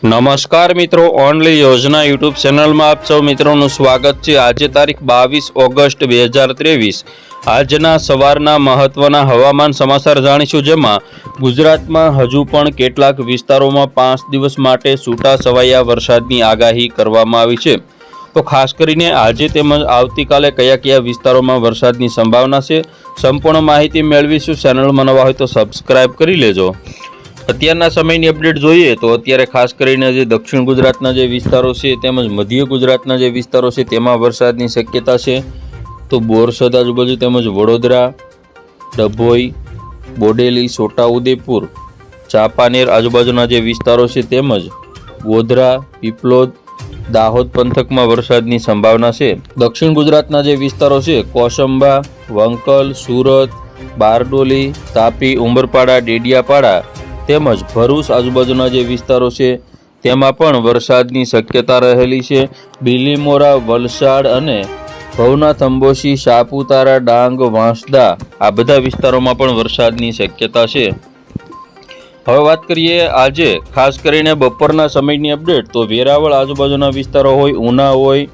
નમસ્કાર મિત્રો, ઓનલી યોજના યુટ્યુબ ચેનલમાં આપ સૌ મિત્રોનું સ્વાગત છે। આજે તારીખ 22 ઓગસ્ટ 2023 આજના સવારના મહત્વના હવામાન સમાચાર જાણીશું, જેમાં ગુજરાતમાં હજુ પણ કેટલાક વિસ્તારોમાં 5 દિવસ માટે છૂટા છવાયા વરસાદની આગાહી કરવામાં આવી છે। તો ખાસ કરીને આજે તેમજ આવતીકાલે કયા કયા વિસ્તારોમાં વરસાદની સંભાવના છે, સંપૂર્ણ માહિતી મેળવીશું। ચેનલમાં નવા હોય તો સબસ્ક્રાઇબ કરી લેજો। અત્યારના સમયની અપડેટ જોઈએ તો અત્યારે ખાસ કરીને જે દક્ષિણ ગુજરાતના જે વિસ્તારો છે તેમજ મધ્ય ગુજરાતના જે વિસ્તારો છે તેમાં વરસાદની શક્યતા છે। તો બોરસદ આજુબાજુ તેમજ વડોદરા, ડભોઈ, બોડેલી, છોટાઉદેપુર, ચાંપાનેર આજુબાજુના જે વિસ્તારો છે તેમજ ગોધરા, પીપલોદ, દાહોદ પંથકમાં વરસાદની સંભાવના છે। દક્ષિણ ગુજરાતના જે વિસ્તારો છે કોસંબા, વંકલ, સુરત, બારડોલી, તાપી, ઉમરપાડા, ડેડિયાપાડા તેમજ ભરૂચ આજુબાજુના જે વિસ્તારો છે તેમાં પણ વરસાદની શક્યતા રહેલી છે। બીલીમોરા, વલસાડ અને ભવનાથ, અંબોશી, સાપુતારા, ડાંગ, વાંસદા આ બધા વિસ્તારોમાં પણ વરસાદની શક્યતા છે। હવે વાત કરીએ આજે ખાસ કરીને બપોરના સમયની અપડેટ, તો વેરાવળ આજુબાજુના વિસ્તારો હોય, ઉના હોય,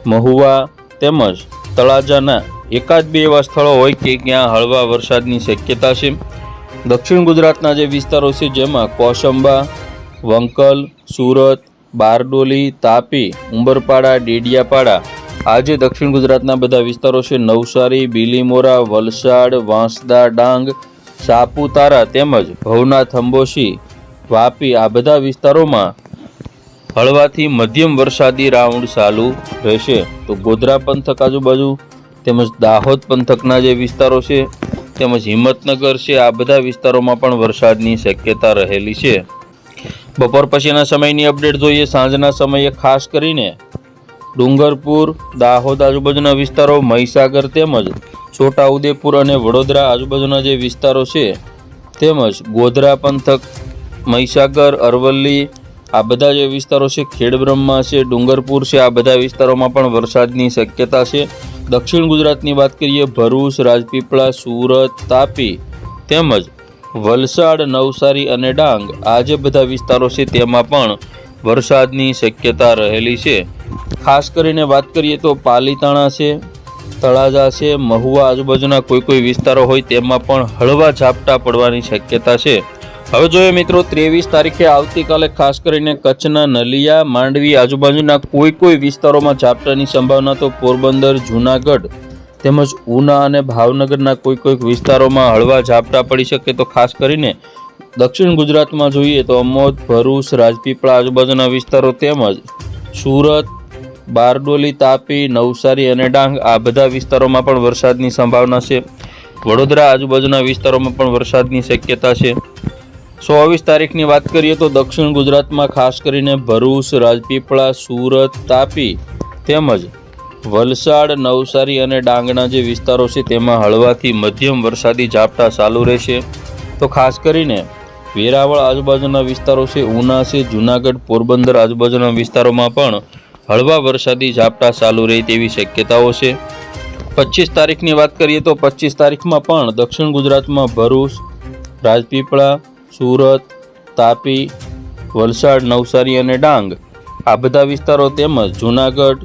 મહુવા તેમજ તળાજાના એકાદ બે એવા સ્થળો હોય કે જ્યાં હળવા વરસાદની શક્યતા છે। દક્ષિણ ગુજરાતના જે વિસ્તારો છે જેમાં કોસંબા, વંકલ, સુરત, બારડોલી, તાપી, ઉંબરપાડા, ડેડિયાપાડા આજે દક્ષિણ ગુજરાતના બધા વિસ્તારો છે। નવસારી, બીલીમોરા, વલસાડ, વાંસદા, ડાંગ, સાપુતારા તેમજ ભવનાથ, અંબોશી, વાપી આ બધા વિસ્તારોમાં હળવાથી મધ્યમ વરસાદી રાઉન્ડ ચાલુ રહેશે। તો ગોધરા પંથક આજુબાજુ તેમજ દાહોદ પંથકના જે વિસ્તારો છે તેમજ હિંમતનગર છે આ બધા વિસ્તારોમાં પણ વરસાદની શક્યતા રહેલી છે। બપોર પછીના સમયની અપડેટ જોઈએ। સાંજના સમયે ખાસ કરીને ડુંગરપુર, દાહોદ આજુબાજુના વિસ્તારો, મહીસાગર તેમજ છોટાઉદેપુર અને વડોદરા આજુબાજુના જે વિસ્તારો છે તેમજ ગોધરા પંથક, મહીસાગર, અરવલ્લી આ બધા જે વિસ્તારો છે, ખેડબ્રહ્મા છે, ડુંગરપુર છે આ બધા વિસ્તારોમાં પણ વરસાદની શક્યતા છે। દક્ષિણ ગુજરાતની વાત કરીએ ભરૂચ, રાજપીપળા, સુરત, તાપી તેમજ વલસાડ, નવસારી અને ડાંગ આ જે બધા વિસ્તારો છે તેમાં પણ વરસાદની શક્યતા રહેલી છે। ખાસ કરીને વાત કરીએ તો પાલીતાણા છે, તળાજા છે, મહુવા આજુબાજુના કોઈ વિસ્તારો હોય તેમાં પણ હળવા ઝાપટા પડવાની શક્યતા છે। હવે જોઈએ મિત્રો 23 તારીખે આવતીકાલે ખાસ કરીને કચ્છના નલિયા, માંડવી આજુબાજુના કોઈ વિસ્તારોમાં ઝાપટાની સંભાવના। તો પોરબંદર, જૂનાગઢ તેમજ ઉના અને ભાવનગરના કોઈ વિસ્તારોમાં હળવા ઝાપટા પડી શકે। તો ખાસ કરીને દક્ષિણ ગુજરાતમાં જોઈએ તો અમોદ, ભરૂચ, રાજપીપળા આજુબાજુના વિસ્તારો તેમજ સુરત, બારડોલી, તાપી, નવસારી અને ડાંગ આ બધા વિસ્તારોમાં પણ વરસાદની સંભાવના છે। વડોદરા આજુબાજુના વિસ્તારોમાં પણ વરસાદની શક્યતા છે। 24 તારીખની વાત કરીએ તો દક્ષિણ ગુજરાતમાં ખાસ કરીને ભરૂચ, રાજપીપળા, સુરત, તાપી તેમજ વલસાડ, નવસારી અને ડાંગના જે વિસ્તારો છે તેમાં હળવાથી મધ્યમ વરસાદી ઝાપટા ચાલુ રહેશે। તો ખાસ કરીને વેરાવળ આજુબાજુના વિસ્તારો છે, ઉના છે, જૂનાગઢ, પોરબંદર આજુબાજુના વિસ્તારોમાં પણ હળવા વરસાદી ઝાપટા ચાલુ રહે તેવી શક્યતાઓ છે। 25 તારીખની વાત કરીએ તો 25 તારીખમાં પણ દક્ષિણ ગુજરાતમાં ભરૂચ, રાજપીપળા, સુરત, તાપી, વલસાડ, નવસારી અને ડાંગ આ બધા વિસ્તારો તેમજ જૂનાગઢ,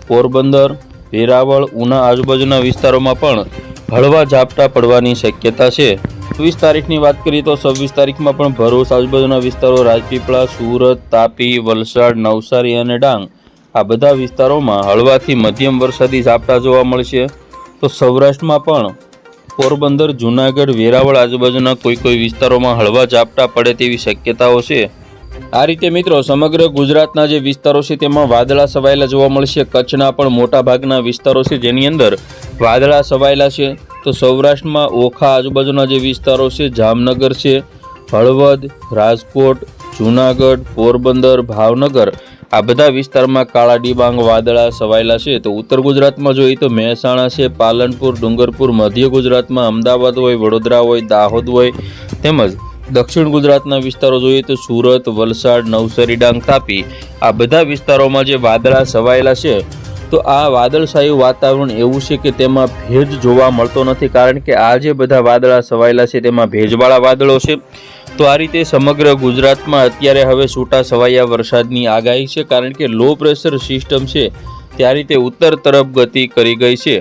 પોરબંદર, વેરાવળ, ઉના આજુબાજુના વિસ્તારોમાં પણ હળવા ઝાપટા પડવાની શક્યતા છે। 26 તારીખની વાત કરીએ તો 26 તારીખમાં પણ ભરૂચ આજુબાજુના વિસ્તારો, રાજપીપળા, સુરત, તાપી, વલસાડ, નવસારી અને ડાંગ આ બધા વિસ્તારોમાં હળવાથી મધ્યમ વરસાદી ઝાપટા જોવા મળશે। તો સૌરાષ્ટ્રમાં પણ પોરબંદર, જૂનાગઢ, વેરાવળ આજુબાજુના કોઈ વિસ્તારોમાં હળવા ઝાપટા પડે તેવી શક્યતાઓ છે। આ રીતે મિત્રો સમગ્ર ગુજરાતના જે વિસ્તારો છે તેમાં વાદળા છવાયેલા જોવા મળશે। કચ્છના પણ મોટા ભાગના વિસ્તારો છે જેની અંદર વાદળા છવાયેલા છે। તો સૌરાષ્ટ્રમાં ઓખા આજુબાજુના જે વિસ્તારો છે, જામનગર છે, હળવદ, રાજકોટ, જૂનાગઢ, પોરબંદર, ભાવનગર આ બધા વિસ્તારમાં કાળા ડિબાંગ વાદળા છવાયેલા છે। તો ઉત્તર ગુજરાતમાં જોઈએ તો મહેસાણા છે, પાલનપુર, ડુંગરપુર, મધ્ય ગુજરાતમાં અમદાવાદ હોય, વડોદરા હોય, દાહોદ હોય તેમજ દક્ષિણ ગુજરાતના વિસ્તારો જોઈએ તો સુરત, વલસાડ, નવસારી, ડાંગ, તાપી આ બધા વિસ્તારોમાં જે વાદળા છવાયેલા છે તો આ વાદળછાયું વાતાવરણ એવું છે કે તેમાં ભેજ જોવા મળતો નથી, કારણ કે આ જે બધા વાદળા છવાયેલા છે તેમાં ભેજવાળા વાદળો છે. તો આ રીતે સમગ્ર ગુજરાતમાં અત્યારે હવે છૂટા છવાયા વરસાદની આગાહી છે, કારણ કે લો પ્રેશર સિસ્ટમ છે તે આ રીતે ઉત્તર તરફ ગતિ કરી ગઈ છે.